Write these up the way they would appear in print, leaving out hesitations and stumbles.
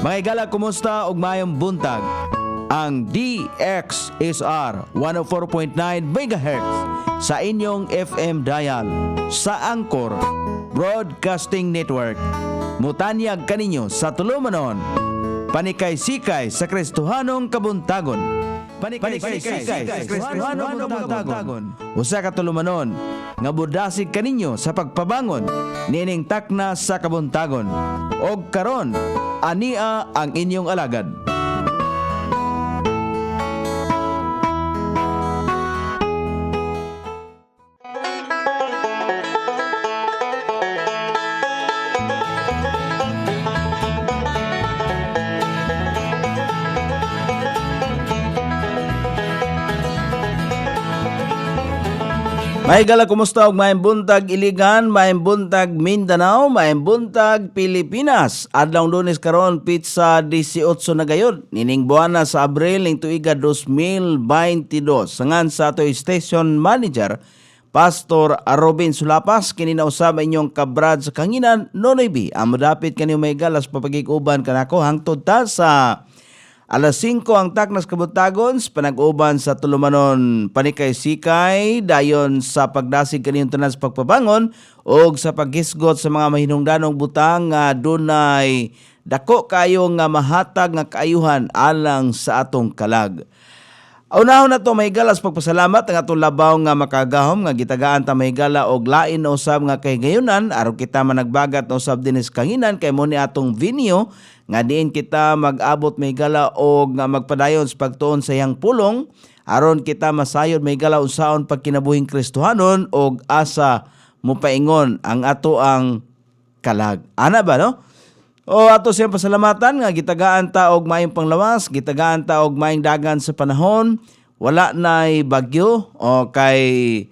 Mga igala, kumusta ug mayong buntag? Ang DXSR 104.9 MHz sa inyong FM dial sa Angkor Broadcasting Network. Mutanyag kaninyo sa tulumanon. Panikay-sikay sa Kristohanong kabuntagon. Panikay-sikay sa Kristohanong kabuntagon. Usa ka tulumanon nga budasig kaninyo sa pagpabangon nining takna sa kabuntagon. Og karon ania ang inyong alagad. May gala, kumusta og maayong buntag Iligan, maayong buntag Mindanao, maayong buntag Pilipinas. Adlaw Lunes karon pizza 18 na gayud. Nining buwana sa Abril ning tuiga 2022. Sangan sa ato station manager Pastor Robin Sulapas, kini na usab inyong kabrad sa kanginan Nonoy B. Amo dapit kaniyo may galas papagig-uban kanako hangtod ta sa alas 5 ang taknas kabutagon, panag-uban sa tulumanon panikay-sikay, dayon sa pagdasig kaniyong tanan sa pagpabangon, o sa paghisgot sa mga mahinungdanong butang nga dunay dako kayo nga mahatag nga kaayuhan alang sa atong kalag. Unahon na to may galas pagpasalamat ang atong labaw nga makagahom nga gitagaan ta may gala og lain na usab nga kay gayunan aron kita managbagat na usab dinis kanginan kay mo ni atong venue nga diin kita mag-abot may gala og nga magpadayon sa pagtuon sa iyang pulong aron kita masayod may gala unsaon pagkinabuhing Kristohanon og asa mopaingon ang ato ang kalag. Ana ba no? O ato siyang pasalamatan nga gitagaan ta og maayong panglawas, gitagaan ta og maayong dagan sa panahon, wala nay bagyo o kay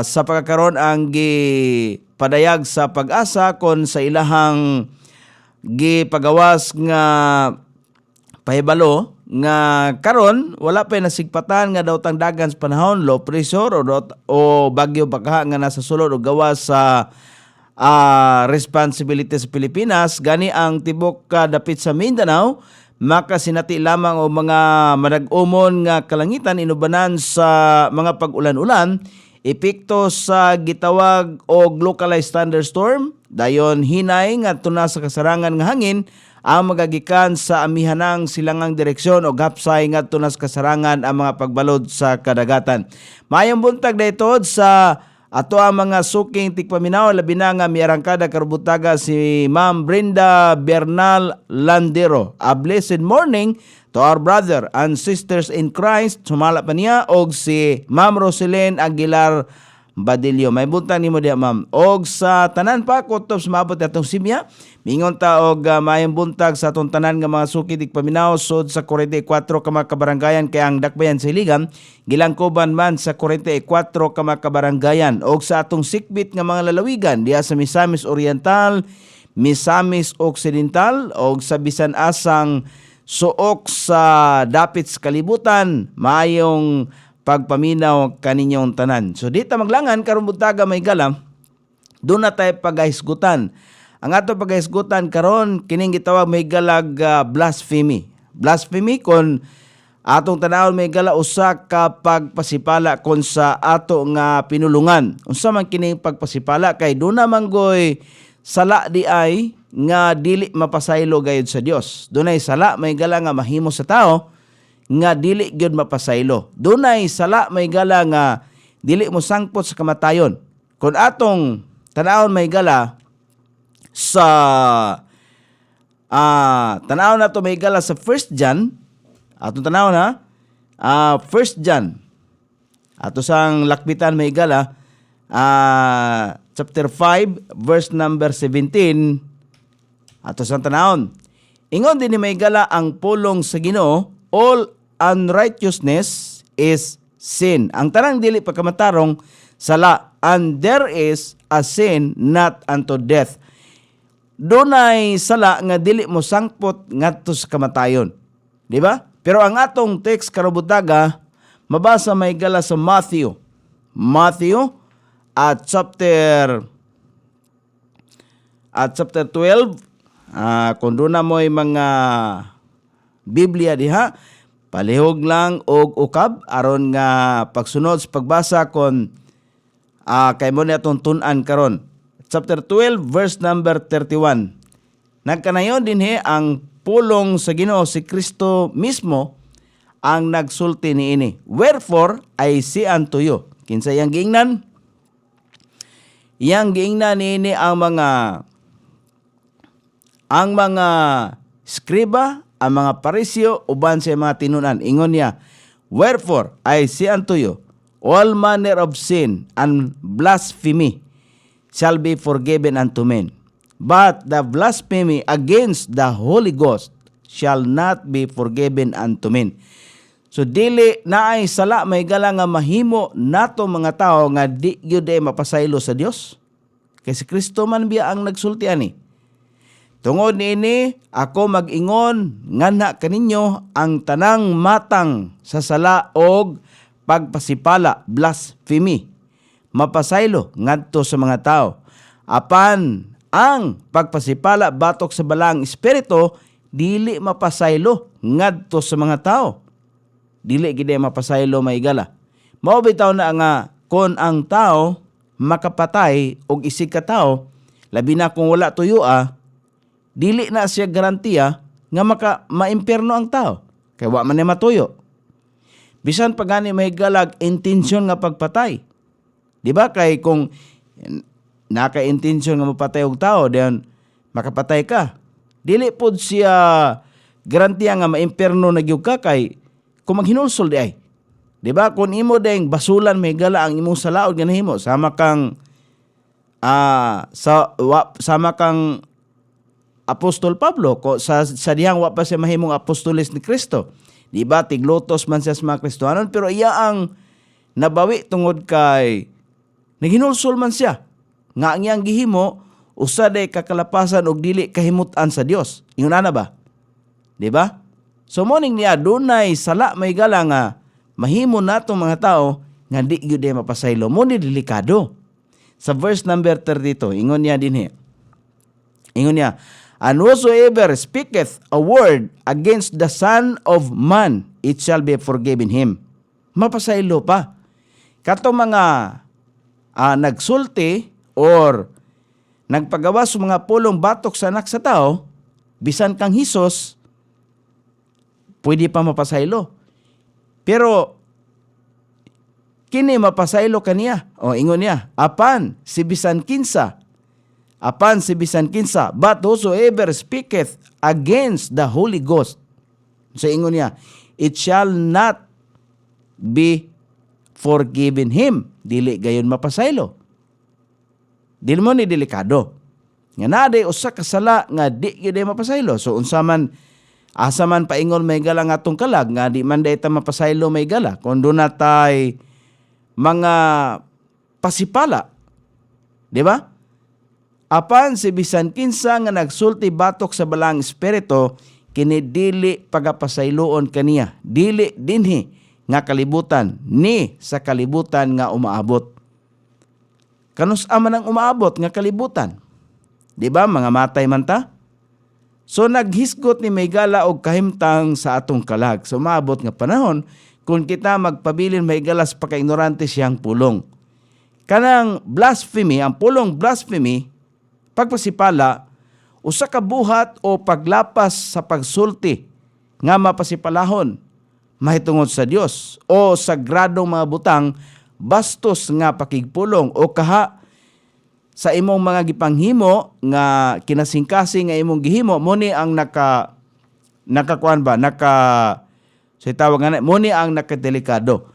sa pagkakaroon ang gipadayag sa pag-asa kon sa ilahang gipagawas nga pahibalo nga karon wala pa nasigpatan nga daw tang dagan sa panahon, low pressure o bagyo bakaha nga nasa sulod o gawas sa responsibility sa Pilipinas. Gani ang tibok dapit sa Mindanao makasinati lamang o mga manag-umon nga kalangitan inubanan sa mga pag-ulan-ulan, epekto sa gitawag og localized thunderstorm, dayon hinay nga tuna sa kasarangan nga hangin ang magagikan sa amihanang silangang direksyon o hapsay nga tuna sa kasarangan ang mga pagbalod sa kadagatan. Mayong buntag daytod sa ato ang mga suking tikpaminaw, labi na nga miarangkada karubutaga si Ma'am Brenda Bernal Landero. A blessed morning to our brother and sisters in Christ. Sumala pa niya og si Ma'am Roselyn Aguilar Badillo. May buntang nimo diya, ma'am. Og sa tanan pa kutob sumabot atong simya, mingon ta og mayong buntag sa atong tanan nga mga suki tigpaminaw sud sa 44 ka mga kabaranggayan kay ang dakbayan sa Iligan gilangkoban man sa 44 ka mga kabaranggayan og sa atong sikbit nga mga lalawigan diya sa Misamis Oriental, Misamis Occidental og sa bisan asang suok sa dapit sa kalibutan, mayong pagpaminaw kaninyong tanan. So dito maglangan karon buntaga may gala, doon na tayo paghisgutan. Ang ato paghisgutan karon kining gitawag may galag blasphemy. Blasphemy kon atong tanawon may gala usa ka pagpasipala kon sa ato nga pinulungan. Unsa man kining pagpasipala kay doon na manggoy sala di ay nga dili mapasaylo gayud sa Dios. Dunay sala may gala nga mahimo sa tao nga dili gyud mapasaylo. Dunay sala may gala nga dili mo sangpot sa kamatayon. Kung atong tanawon may gala sa tanawon nato may gala sa 1 John, atong tanawon ha, 1 John, ato sang lakbitan may gala, chapter 5, verse number 17, ato sang tanawon. Ingon din ni may gala ang pulong sa Ginoo, all unrighteousness is sin. Ang tanang dili pagkamatarong sala, and there is a sin not unto death. Dunay sala nga dili mo sangpot ngadto sa kamatayon. Di ba? Pero ang atong text karubutaga mabasa may gala sa Matthew at chapter 12 Kung doon na mo'y mga Biblia diha, palihog lang og ukab aron nga pagsunod sa pagbasa kon kay mo na itong tunan karon. Chapter 12 verse number 31. Nagkanayon dinhi ang pulong sa Ginoo si Kristo mismo ang nagsulti niini. Wherefore I say unto you. Kinsa yang giingnan? Yang giingnan niini ang mga skriba, ang mga parisyo, uban sa mga tinunan. Ingon niya, wherefore I say unto you, all manner of sin and blasphemy shall be forgiven unto men. But the blasphemy against the Holy Ghost shall not be forgiven unto men. So dili na ay sala may gala nga mahimo nato mga tao nga di gyud mapasaylo sa Dios. Kay si Kristo man biya ang nagsulti ani. Tungod niini, ako mag-ingon nganha kaninyo ang tanang matang sa sala og pagpasipala, blasphemy, mapasaylo ngadto sa mga tao. Apan ang pagpasipala batok sa balang espiritu dili mapasaylo ngadto sa mga tao. Dili gid mapasaylo maigala. Mao bitaw na nga kon ang tao makapatay og isig ka tao, labi na kung wala tuyua, dili na siya garantiya nga maimperno ang tao. Kaya wa man na matuyo. Bisan pa gani mahigalag intensyon nga pagpatay. Di ba? Kay kung naka-intensyon nga mapatay og tao, then makapatay ka. Dili pod siya garantiya nga maimperno na gyud ka kay kung maghinulsol di ay. Di ba? Kung imo ding basulan mahigala ang imong salaod nga nahimo, sama kang Apostol Pablo ko sa dihang wa pa siya mahimong apostoles ni Kristo. Di ba tiglotos man siya sa mga Kristohanon pero iya ang nabawi tungod kay naghinulsol man siya. Nga ang iyang gihimo usa day kakalapasan og dili kahimutan sa Dios. Ingon na ba? Di ba? So morning niya dunay sala may gala nga mahimo natong mga tao nga di gyud mapasaylo. Mo ni delikado. Sa verse number 32 ingon niya dinhi. Ingon niya, and whosoever speaketh a word against the Son of Man, it shall be forgiven him. Mapasaylo pa. Kato mga nagsulti or nagpagawa sa mga pulong batok sa anak sa tao, bisan kang Hesus, pwede pa mapasaylo. Pero, kini mapasaylo kaniya. O, ingon niya, apan si bisan kinsa, but whosoever speaketh against the Holy Ghost, so ingon niya, it shall not be forgiven him. Dili gayon mapasaylo. Dili mo ni delikado. Nga naday usa ka sala nga di gyud mapasaylo. So unsa man asa man paingon may gala nga atong kalag nga di man dayta mapasaylo may gala. Kun do na tay mga pasipala. Di ba? Apan si bisan kinsa nga nagsulti batok sa balang espiritu, kini dili pagapasayloon kaniya. Dili dinhi nga kalibutan ni sa kalibutan nga umaabot. Kanus aman ang umaabot nga kalibutan. Di ba mga matay man ta? So naghisgot ni Maygala og kahimtang sa atong kalag. So umaabot nga panahon kung kita magpabilin Maygala sa pagkaignorante siyang pulong. Kanang blasphemy, ang pulong blasphemy, pagpasipala, usa ka buhat o paglapas sa pagsulti nga mapasipalahon, mahitungod sa Dios o sagradong mga butang, bastos nga pakigpulong o kaha sa imong mga gipanghimo nga kinasingkasing nga imong gihimo, muni ang sa tawag nga muni ang nakadelikado.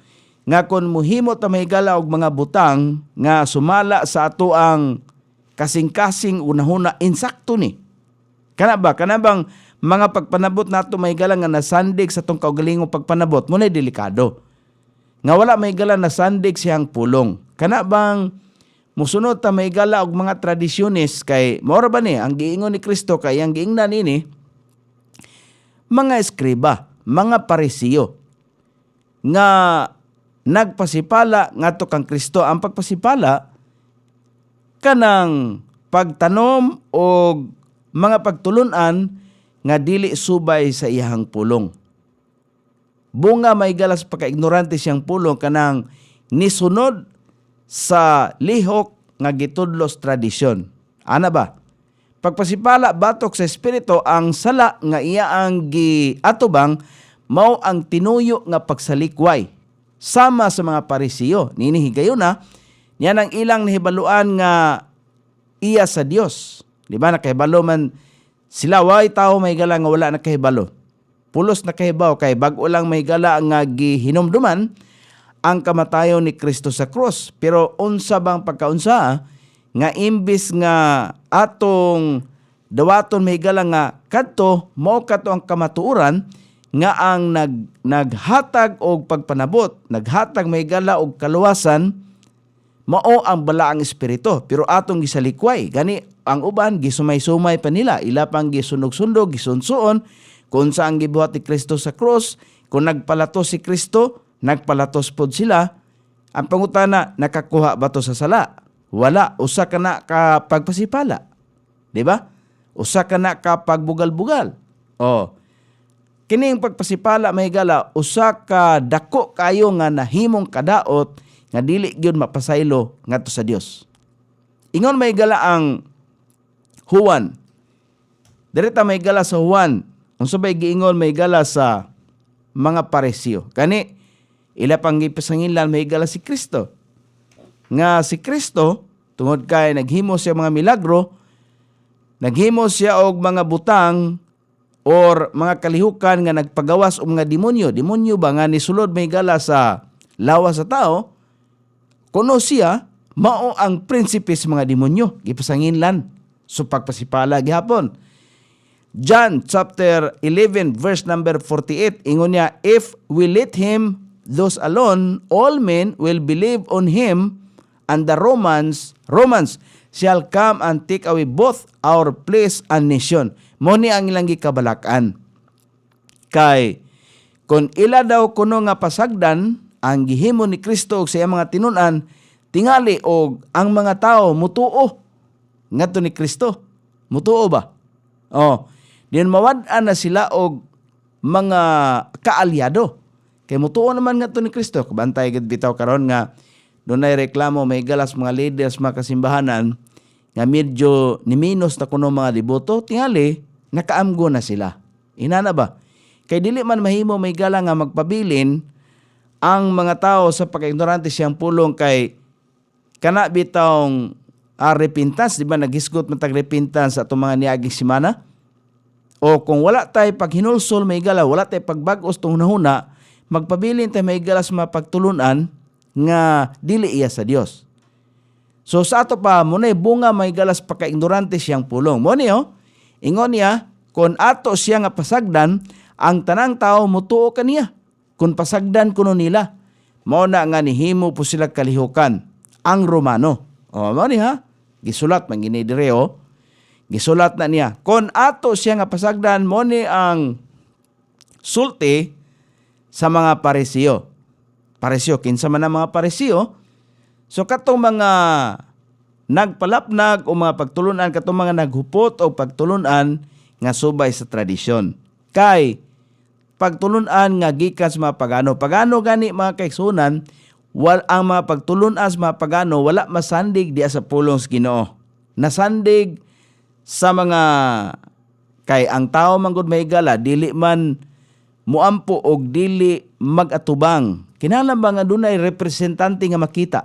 Nga kung muhimo ta mahigala og mga butang nga sumala sa ato ang kasing-kasing unahuna insakto ni. Kana bang mga pagpanabot nato mahigala nga nasandig sa tong kaugalingong pagpanabot mo na delikado. Nga wala mahigala nasandig siyang pulong. Kana bang musunod ta mahigala og mga tradisyones kay mao ba ni ang giingon ni Kristo kay ang giingnan nini mga eskriba, mga parisiyo nga nagpasipala ngadto kang Kristo. Ang pagpasipala kanang pagtanom o mga pagtulunan nga dili subay sa iyahang pulong. Bunga may galas pagka-ignorante siyang pulong kanang nisunod sa lihok nga gitudlos tradisyon. Ana ba? Pagpasipala batok sa espiritu ang sala nga iya ang giatubang mao ang tinuyo nga pagsalikway sama sa mga Parisiyo. Nini higayuna yan ang ilang nahibaluan nga iya sa Dios. Di ba nakahibalo man sila way tao may gala nga wala nakahibalo. Pulos nakahibaw kay bag-o lang may gala nga gihinumduman ang kamatayon ni Kristo sa krus. Pero unsa bang pagkaunsa nga imbis nga atong dawaton may gala nga kadto mao kadto ang kamatuoran nga ang naghatag og pagpanabot, naghatag may gala og kaluwasan mao ang balaang espiritu. Pero atong gisalikway gani ang uban gisumay-sumay pa nila, ila pang gisunog-sundog, gisunsuon kung saan gibuhat ni Kristo sa krus. Kung nagpalatos si Kristo, nagpalatos pod sila. Ang pangutana, nakakuha ba to sa sala? Wala, usa ka na ka pagpasipala. Di ba? Usa ka na ka pagbugal-bugal. O, kining pagpasipala may gala, usa ka dako kayo nga nahimong kadaot nga dili gyud mapasaylo ngadto sa Dios. Ingon may gala ang Juan. Direta may gala sa Juan. Ang sabay giingon may gala sa mga Parisiyo. Kani, ila pang gipasangilan may gala si Kristo. Nga si Kristo, tungod kay naghimo siya mga milagro, naghimo siya og mga butang or mga kalihukan nga nagpagawas og mga demonyo. Demonyo ba nga nisulod may gala sa lawas sa tao? Kuno siya, mao ang prinsipe sa mga demonyo. Gipasangilan. So pagpasipala gihapon. John chapter 11 verse number 48, ingon niya, if we let him thus alone, all men will believe on him, and the Romans shall come and take away both our place and nation. Mo ni ang ilang gikabalakan. Kay kung ila daw kuno nga pasagdan ang gihimo ni Kristo og sa iyang mga tinunan, tingali og ang mga tao mutuo ngadto ni Kristo. Mutuo ba? Oh, diyan mawad-an na sila og mga kaalyado. Kay mutuo naman ngadto ni Kristo. Kabantay gid bitaw karon nga dunay reklamo may galas mga leaders mga kasimbahanan nga medyo ni minus na kuno mga deboto, tingali nakaamgo na sila. Inana ba? Kay dili man mahimo may gala nga magpabilin ang mga tao sa pagka-ignorante siyang pulong kay kana bitawng repentance, di ba naghisgot man tag repentance sa atong mga niaging semana? O kung wala tay paghinulsol may gala, wala tay pagbag-os tong hunahuna, magpabilin tay may gala sa mga pagtulunan nga dili iya sa Dios. So sa ato pa mo nay bunga may galas pagka-ignorante siyang pulong. Mo niyo, ingon niya, kung ato siya nga pasagdan, ang tanang tao mutuo kaniya. Kung pasagdan kuno nila, mao na nga nihimo po sila kalihukan ang Romano. O mo niya, gisulat man gini dire o. Gisulat na niya. Kung ato siya nga pasagdan, mo ni ang sulti sa mga Parisiyo. Parisiyo, kinsa man ang mga Parisiyo? So katong mga nagpalapnag o mga pagtulunan, katong mga naghupot o pagtulunan nga subay sa tradisyon. Kay pagtulunan nga gikan sa mga pagano. Pagano gani mga kaigsunan, ang mga pagtulunan sa mga pagano wala masandig diya sa pulong sa Ginoo. Nasandig sa mga kay ang tao manggod may gala dili man muampo og dili magatubang. Kinahanglan ba nga dunay representante nga makita?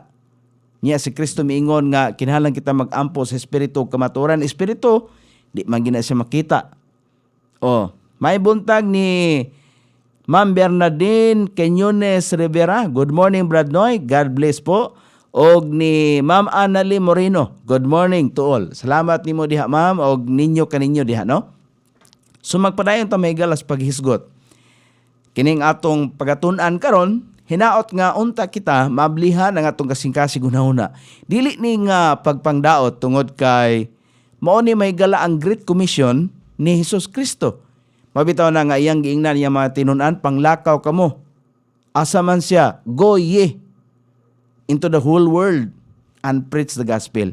Niya si Kristo miingon nga kinahanglan kita magampo sa espiritu kamatuoran. Espiritu di man gina siya makita. O, may buntag ni Ma'am Bernardine Quinones Rivera. Good morning, Brad Noy. God bless po. Og ni Ma'am Annalie Moreno. Good morning to all. Salamat nimo diha, ma'am, og ninyo kaninyo diha, no? So magpadayon ta may galas paghisgot. Kining atong pagatun-an karon, hinaot nga unta kita maablihan ang atong kasing-kasing hunahuna. Dili ni nga pagpangdaot tungod kay mao ni may gala ang Great Commission ni Hesus Kristo. Mabitaw na nga iyang giingnan niya mga tinun-an, panglakaw kamo. Asa man siya, go ye into the whole world and preach the gospel.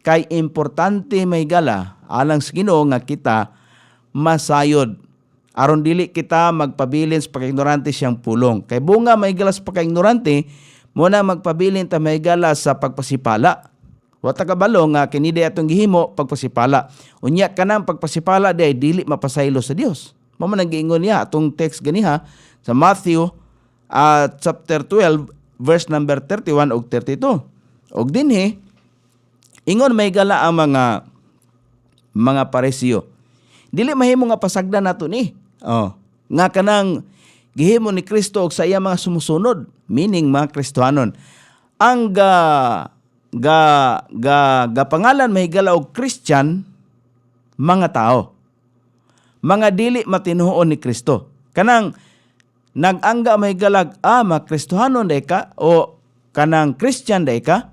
Kay importante may gala alang sa Ginoo nga kita masayod. Aron dili kita magpabilin sa pagkaignorante siyang pulong. Kay bunga may galas pagkaignorante, muna magpabilin ta may galas sa pagpasipala. Wata kabalo nga kini di atong gihimo pagpasipala. Unya kanang pagpasipala di ay dili mapasaylo sa Dios. Mao man giingon niya atong text ganiha sa Matthew chapter 12 verse number 31 ug 32. Og dinhi ingon may gala ang mga Parisiyo. Dili mahimo nga pasagdan nato ni. Nga kanang gihimo ni Kristo og sa iya mga sumusunod, meaning mga Kristohanon. Ang pangalan mahigala og Christian mga tao. Mga dili matinuon ni Kristo. Kanang nag-angga mahigalag mga Kristohanon day ka o kanang Christian day ka.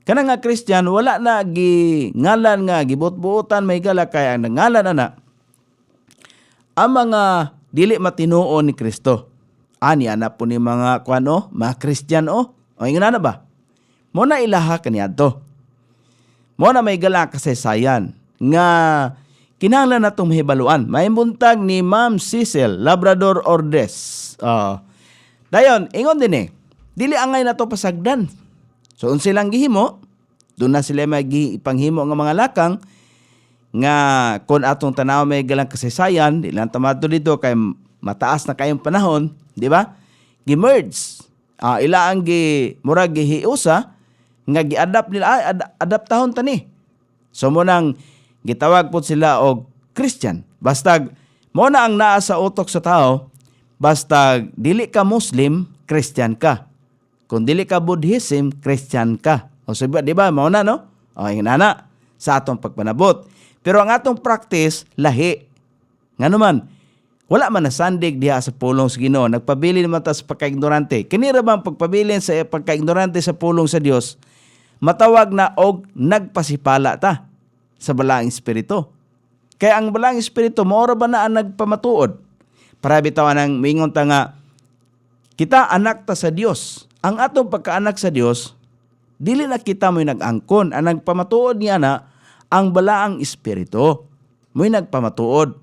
Kanang nga Christian wala na ngalan nga gibut-buutan mahigala kay ang ngalan ana ang mga dili matinuon ni Kristo. Ani ana po ni mga kuano, mga Christian o ingon na ba? Mo na ilaha kaniadto. Mo na may gala kasaysayan nga kinahanglan natong mahibaluan. May buntag ni Ma'am Cecil Labrador Ordes. Dayon ingon din dili angay nato pasagdan. So unsa silang gihimo? Doon na sila ipanghimo nga mga lakang nga kung atong tanaw may galang kasaysayan, di lang tamato dito kay mataas na kayong panahon, di ba? Gi-merge. Ila ang murag gihiusa nga gi-adapt nila, adaptahon tani. So mo nang gitawag po sila og Christian. Basta mo na ang naa sa utok sa tao, basta dili ka Muslim, Christian ka. Kung dili ka Buddhism, Christian ka. O sabi, di ba? Mao na, no? Yung nana, sa atong pagpanabot. Pero ang atong practice, lahi. Nga naman, wala man nasandig diha sa pulong sa Ginoo. Nagpabili naman ta sa pagkaignorante. Kinira bang pagpabilin sa pagkaignorante sa pulong sa Dios, matawag na og nagpasipala ta sa balaang espiritu. Kaya ang balaang espiritu, maura ba na ang nagpamatuod? Para bitawan ang mingon ta nga, kita anak ta sa Dios. Ang atong pagkaanak sa Dios, dili na kita mo'y nag-angkon. Ang nagpamatuod niya na, ang balaang espiritu. Mo'y nagpamatuod.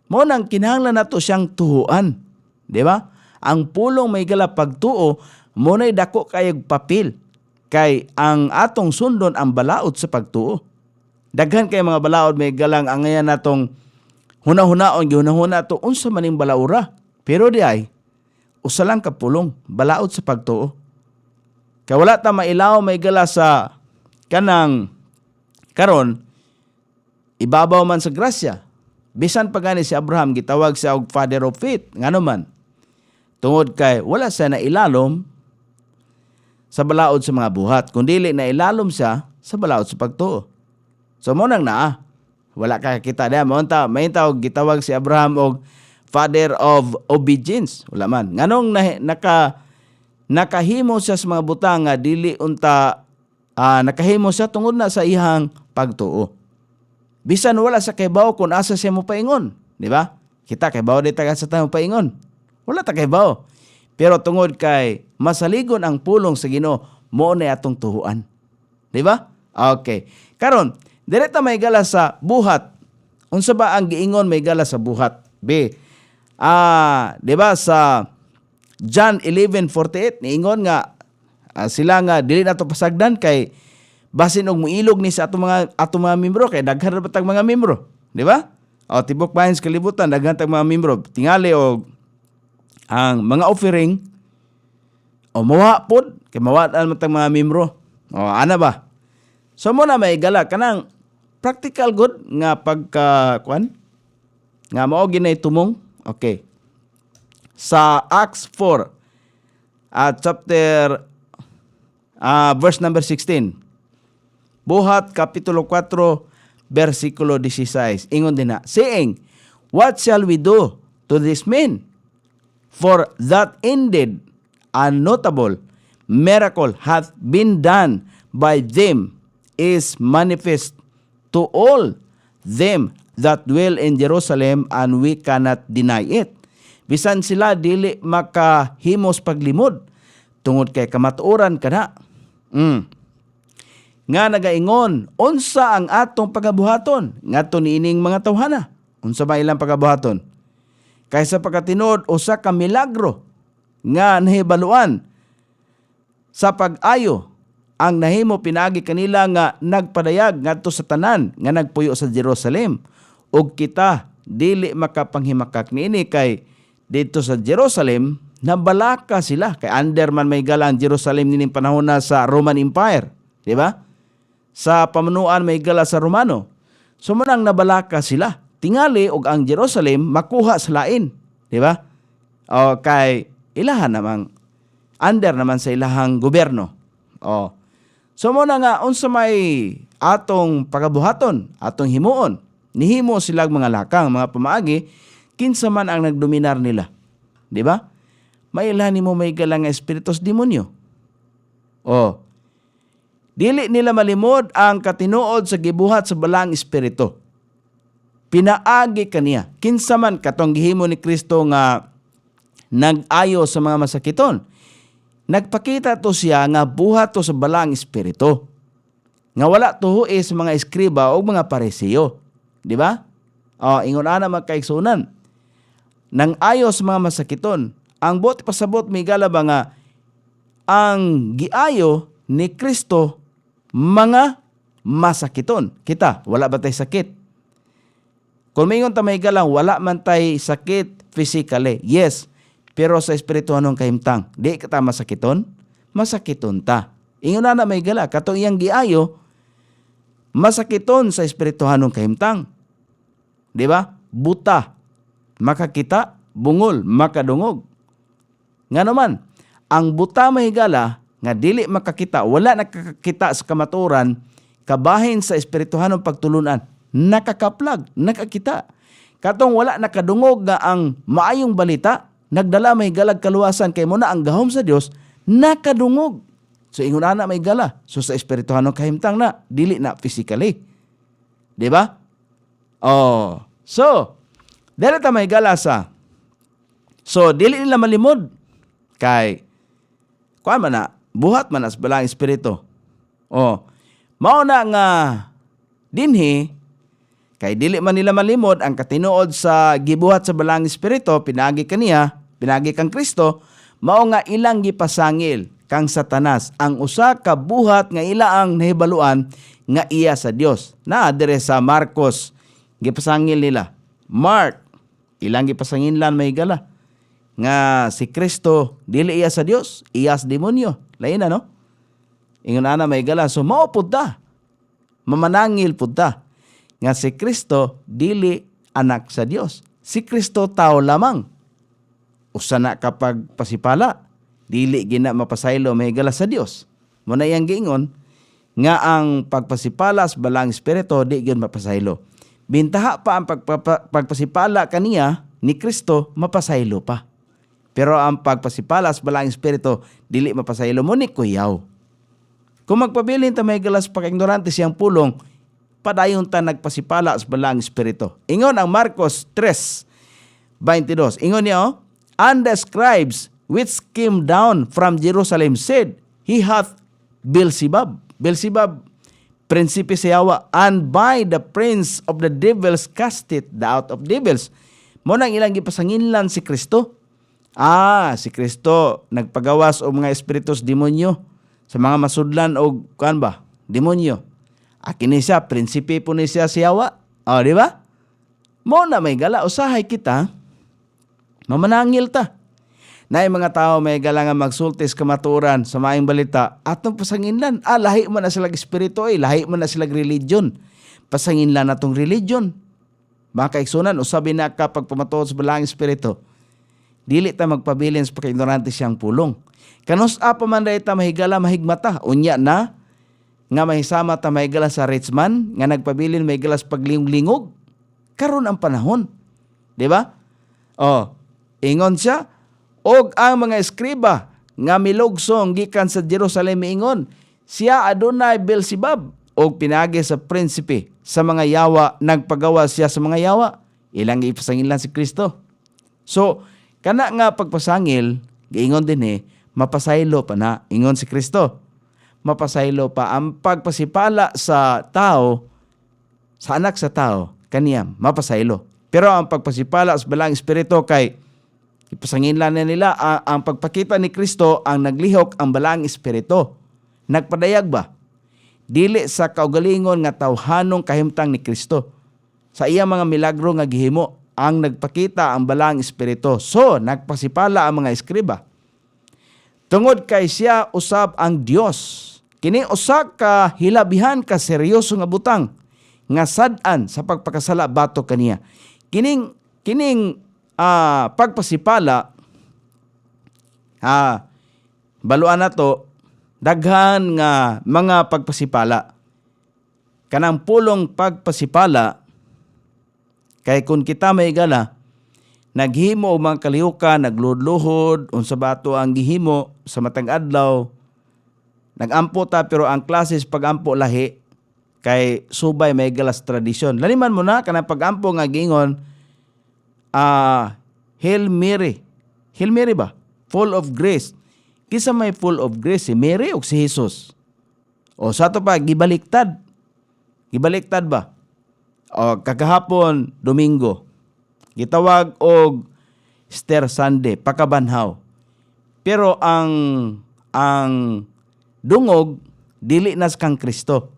Mo nang kinahanglan nato siyang tuhuan. Di ba? Ang pulong may gala pagtuo, mo na'y dako kayog papel. Kay ang atong sundon ang balaod sa pagtuo. Daghan kay mga balaod may galang ang ngayon natong hunahuna-hunaon, gihunahuna to unsa maning balaura. Pero di ay, usa lang ka pulong, balaod sa pagtuo. Kaya wala ta mailaw may gala sa kanang karon ibabaw man sa grasya. Bisan pa gani si Abraham gitawag siya og father of faith. Ngano man? Tungod kay wala siya na ilalom sa balaod sa mga buhat, kundi na ilalom siya sa balaod sa pagtuo. So mo nang naa. Wala ka kita diha mo may tawag gitawag si Abraham og father of obedience. Wala man. Nganong nakahimo siya sa mga butang nga dili unta nakahimo siya tungod na sa ihang pagtuo. Bisan wala sa kaybaw kung asa siya mo paingon, di ba? Kita kaybaw di taga sa tayo paingon. Wala ta kaybaw. Pero tungod kay masaligon ang pulong sa Ginoo, mo na atong tuhuan. Di ba? Okay. Karon, direta may gala sa buhat. Unsa ba ang giingon may gala sa buhat? B. Di ba sa John 11:48 niingon nga sila nga dili nato pasagdan kay basin og muilog ni sa atong mga membro kay daghan ra batang mga membro, di ba? Tibok bahin sa kalibutan daghan tag mga membro tingali og ang mga offering mawa pod kay mawaan man tag mga membro. Ana ba? So mo na may gala kanang practical good nga pagka nga mao ginay tumong. Okay. Sa Acts 4 chapter verse number 16. Buhat kapitulo 4 versikulo 16. Ingon din na, saying, what shall we do to this men? For that indeed a notable miracle hath been done by them is manifest to all them that dwell in Jerusalem, and we cannot deny it. Bisan sila dili makahimos paglimod tungod kay kamatuoran kana. nga nagaingon, unsa ang atong pagabuhaton ngadto niining mga tawhana? Unsa ba ilang pagabuhaton? Kaysa pagkatinud usa ka milagro nga nahibaluan sa pag-ayo ang nahimo pinagi kanila nga nagpadayag ngadto sa tanan nga nagpuyo sa Jerusalem. Ug kita dili makapanghimakak niini kay dito sa Jerusalem nabalaka sila kay under man may gala ang Jerusalem nining panahon na sa Roman Empire, di ba? Sa pamanuan may gala sa Romano. So manang nabalaka sila. Tingali og ang Jerusalem makuha sa lain, di ba? O kay ilahan namang under naman sa ilahang gobyerno. O. So mo na nga unsa may atong pagabuhaton, atong himuon. Nihimo silang mga lakang, mga pamaagi, kinsa man ang nagdominar nila. Di ba? Mailan nimo may galang espiritos demonyo. O. Dili nila malimod ang katinuod sa gibuhat sa balang espiritu. Pinaagi kaniya. Kinsa man katong gihimo ni Kristo nga nag-ayo sa mga masakiton. Nagpakita to siya nga buhat to sa balang espiritu. Nga wala tuhoy sa mga eskriba o mga parisiyo. Di ba? O, ingon ana magkaigsunan. Nang ayo sa mga masakiton. Ang buot pasabot may galaba nga ang giayo ni Kristo mga masakiton. Kita, wala ba tay sakit? Kung mayngon ta may galang, wala man tay sakit physically. Yes, pero sa espirituhanong kahimtang, di kita masakiton? Masakiton ta. Ingon na may gala, katong iyang giayo, masakiton sa espirituhanong kahimtang. Di ba? Buta, makakita, bungol, makadungog. Nga naman, ang buta may gala, nga dili makakita, wala nakakita sa kamaturan, kabahin sa espirituhanong pagtulunan, nakakaplag, nakakita. Katong wala nakadungog nga ang maayong balita, nagdala may galag kaluwasan kay mo na ang gahom sa Dios, nakadungog. So ingon ana may gala. So sa espirituhanong kahimtang na, dili na physically. Di ba? Oh. So, dili ta may gala sa. So dili nila malimod kay kuan man na buhat man as balang espiritu. Oh. Mao na nga dinhi kay dili man nila malimod ang katinuod sa gibuhat sa balang espiritu pinagi kaniya, pinagi kang Kristo, mao nga ilang gipasangil kang Satanas ang usa ka buhat nga ilaang nahibaluan nga iya sa Dios. Na dire sa Marcos gipasangil nila. Mark ilang gipasanginlan may gala nga si Kristo dili iya sa Dios, iya sa demonyo. Lain na no? Ingon ana may gala so mao pud ta. Mamanangil pud ta nga si Kristo dili anak sa Dios. Si Kristo tao lamang. Usa na kapag pasipala, dili gina mapasaylo mahigala sa Dios. Muna iyang giingon nga ang pagpasipala sa balang espiritu di gyud mapasaylo. Bintaha pa ang pagpasipala kaniya ni Kristo mapasaylo pa. Pero ang pagpasipala sa balang espiritu dili mapasaylo mo ni kuyaw. Kung magpabilin ta mahigala sa pag-ignorante siyang pulong, padayon ta nagpasipala sa balang espiritu. Ingon ang Marcos 3:22. Ingon niya, and the scribes which came down from Jerusalem said, he hath Beelzebub. Beelzebub, prinsipe sa yawa, and by the prince of the devils cast it out of devils. Mo nang ilang gipasanginlan si Kristo. Si Kristo nagpagawas og mga espiritus demonyo sa mga masudlan og kuan ba? Demonyo. Kini siya, prinsipe po ni siya siyawa. Di ba? Mo na may gala, usahay kita, mamanangil ta. Na mga tao may gala nga magsultis kamaturan sa maayong balita, atong pasanginlan. Lahi man na silang espiritu lahi man na silang religion. Pasanginlan na tong religion. Mga kaigsunan, usabi na kapag pamatuod sa balang espiritu, dili ta magpabilin sa pagka-ignorante siyang pulong. Kanus pa man dahi ta mahigala mahigmata. Unya na, nga mahisama ta mahigala sa rich man, nga nagpabilin mahigala sa paglingog. Karon ang panahon. Di ba? Ingon siya, og ang mga eskriba nga milugsong gikan sa Jerusalem ingon, siya adunay Beelzebub, og pinagi sa prinsipe sa mga yawa, nagpagawa siya sa mga yawa. Ilang ipasangilan si Kristo. So, kana nga pagpasangil, giingon din mapasaylo pa na, ingon si Kristo. mapasaylo pa. Ang pagpasipala sa tao, sa anak sa tao, kaniya mapasaylo. Pero ang pagpasipala sa balang espiritu kay ipasanginlan na nila ang pagpakita ni Kristo ang naglihok ang balang espiritu. Nagpadayag ba? Dili sa kaugalingon nga tawhanong kahimtang ni Kristo. Sa iya mga milagro nga gihimo ang nagpakita ang balang espiritu. So, nagpasipala ang mga eskriba. Tungod kay siya usab ang Dios. Kini usa ka hilabihan ka seryoso nga butang nga sad-an sa pagpakasala batok kaniya. Kining pagpasipala baluan nato daghan nga mga pagpasipala. Kanang pulong pagpasipala kay kun kita may gala naghimo og mga kalihukan, nagluhod-luhod, unsa bato ang gihimo sa matag adlaw. Nagampo ta pero ang klases pagampo lahi kay subay may galas tradisyon. Laliman mo na kanang pagampo nga giingon Hail Mary. Hail Mary ba? Full of grace. Kisa may full of grace si Mary o si Jesus? O sa to pa gibaliktad. Gibaliktad ba? O kagahapon Domingo gitawag og Easter Sunday, pakabanhaw. Pero ang dungog dili nas kang Kristo.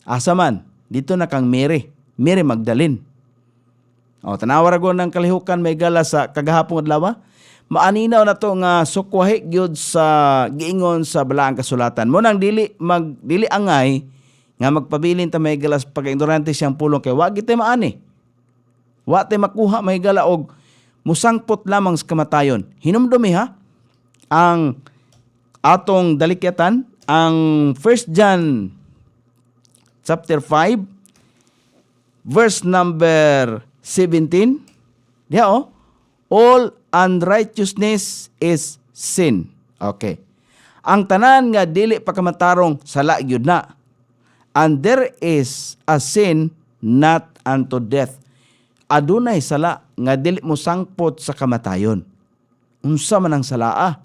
Asa man dito na kang Mary Magdalene. O tanawar ko ng kalihukan may gala sa kagahapon adlaw. Maaninaw na to nga sukwahi gyud sa giingon sa balaang kasulatan. Mo nang dili angay nga magpabilin ta may galas pag-ignorante siyang pulong kay wa gid tay maani. Wa tay makuha may gala og musangpot lamang sa kamatayon. Hinumdumi ha ang atong dalikyatan ang 1 John chapter 5 verse number 17. Diha all unrighteousness is sin. Okay. Ang tanan nga dili pagkamatarong sala gyud na. And there is a sin not unto death. Adunay sala nga dili mo sangpot sa kamatayon. Unsa man ang salaa?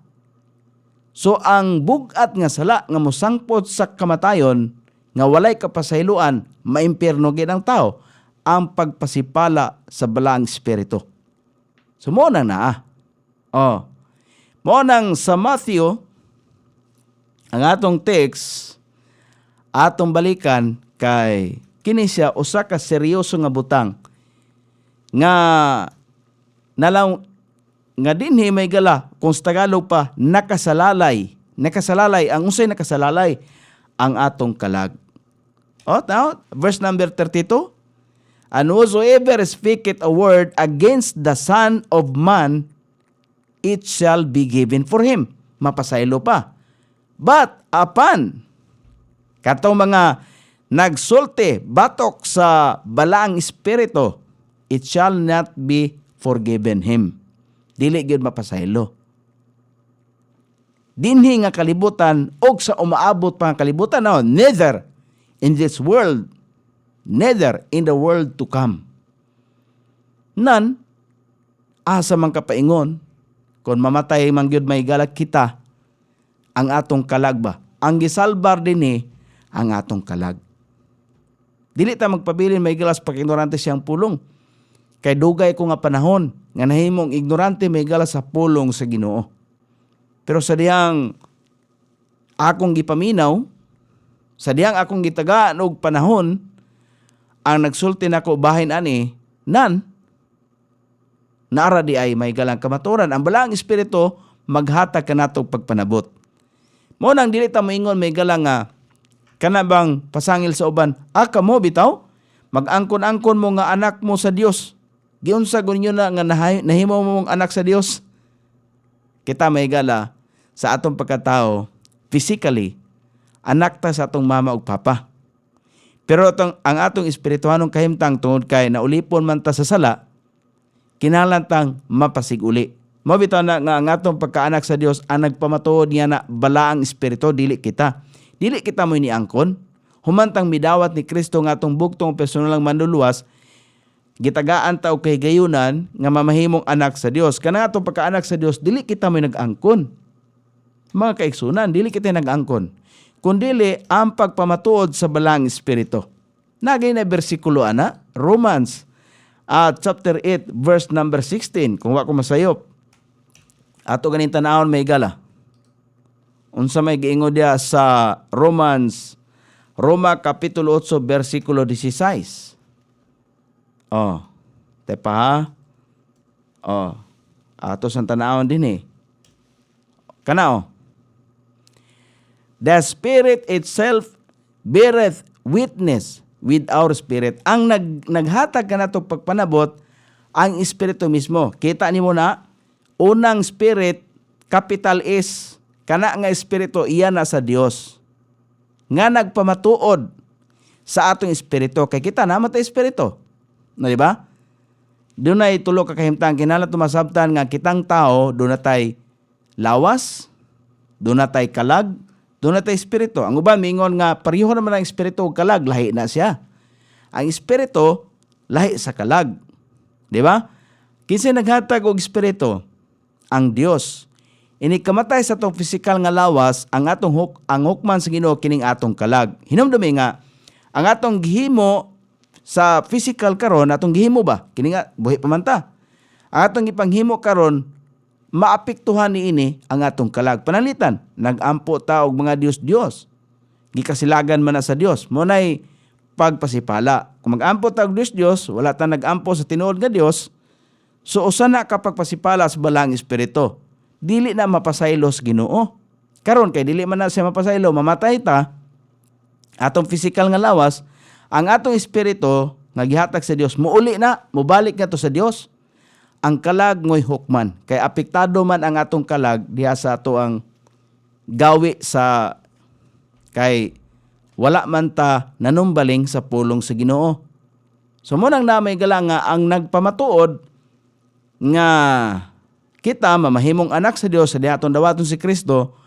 So ang bugat nga sala nga mosangpot sa kamatayon nga walay kapasayloan, maimpierno gid ang tao, ang pagpasipala sa balang espiritu. So mo nang naa. Mo nang sa Matthew ang atong text atong balikan kay kini siya usa ka seryoso nga butang nga nalaw nga dinhi may gala kung sa Tagalog pa nakasalalay ang unsay nakasalalay ang atong kalag. Now, verse number 32. And whosoever speaketh a word against the Son of Man, it shall be given for him. Mapasaylo pa. But apan katong mga nagsulti batok sa balaang espiritu, it shall not be forgiven him. Dili gyud mapasaylo. Dinhi nga kalibutan og sa umaabot pa nga kalibutan neither in this world, neither in the world to come. Nan asa man kapaingon kung mamatay man gyud may galak kita ang atong kalag ba. Ang gisalbar dinhi ang atong kalag. Dili ta magpabilin may galas pag ignorante siyang pulong. Kay dugay ko nga panahon nga nahimong ignorante may galas sa pulong sa Ginoo. Pero sa diyang akong gipaminaw, sa diyang akong gitagaan og panahon, ang nagsulti nako bahin ani, naara di ay may galang kamaturan. Ang balaang espiritu maghatag kanatog pagpanabot. Mo nang dili ta moingon may galang nga kanabang pasangil sa uban, kamo bitaw mag-angkon-angkon mo nga anak mo sa Dios. Giunsa gunyo na nga nahimo mong anak sa Dios. Kita may gala sa atong pagkatao, physically, anak ta sa atong mama ug papa. Pero ang atong espirituhanong kahimtang tungod kay naulipon man ta sa sala, kinahanglan tang mapasiguli. Mao bitaw na nga ang atong pagkaanak sa Dios ang nagpamatuod niya na balaang espiritu, dili kita. Dili kita mo iniangkon. Humantang midawat ni Kristo nga atong bugtong personalang manluluwas, gitagaan ta og kahigayunan nga mamahimong anak sa Dios. Kana atong pagkaanak sa Dios, dili kita mo nag-angkon. Mga kaigsunan, dili kita nag-angkon. kundili ang pagpamatuod sa balang espiritu. Nagay na bersikulo ana, Romans chapter 8 verse number 16. Kung wa ko masayop, ato ganin tanawon may gala. Unsa may giingon dia sa Roma kapitulo 8 bersikulo 16. Tepa ha? Ato sa tanawon din eh. Kanao. The Spirit itself beareth witness with our spirit. Ang naghatag ka na ito pagpanabot, ang Espiritu mismo. Kita ni mo na, unang Spirit, capital S, kana nga Espiritu, iya na sa Dios. Nga nagpamatuod sa atong Espiritu. Kay kita naman tayo Espiritu. No, di ba? Doon ay tulo kakahimtang kinala tumasabtan nga kitang tao, doon na tayo lawas, doon na tayo kalag, doon na tayo Espiritu. Ang uban, mingon nga, pareho naman ang Espiritu o kalag, lahi na siya. Ang Espiritu, lahi sa kalag. Di ba? Kinsa naghatag og Espiritu? Ang Dios. Ini kamatay sa atong physical nga lawas, ang hukman sa Ginoo kining atong kalag. Hinumdumi nga, ang atong gihimo sa physical karon, atong gihimo ba? Kini nga, buhi pa man ta. Ang atong ipanghimo karon, maapektuhan ni ini ang atong kalag. Panalitan, nag-ampo ta og mga Diyos-Diyos. Gikasilagan man na sa Dios. Munay pagpasipala. Kung mag-ampo ta og Diyos-Diyos, wala ta nag-ampo sa tinuod nga Dios, so usa na kapag pasipala sa balang espiritu. Dili na mapasaylos Ginoo. Karon kay dili man na siya mapasaylo, mamatay ta, atong physical nga lawas, ang atong espiritu nga gihatag sa Dios, muuli na, mubalik nga to sa Dios. Ang kalag ngoy hukman, kay apektado man ang atong kalag diha sa ato ang gawi sa kay wala man ta nanumbaling sa pulong sa Ginoo. So mo nang namay gala nga ang nagpamatuod nga kita mamahimong anak sa Dios sa diaton dawaton si Kristo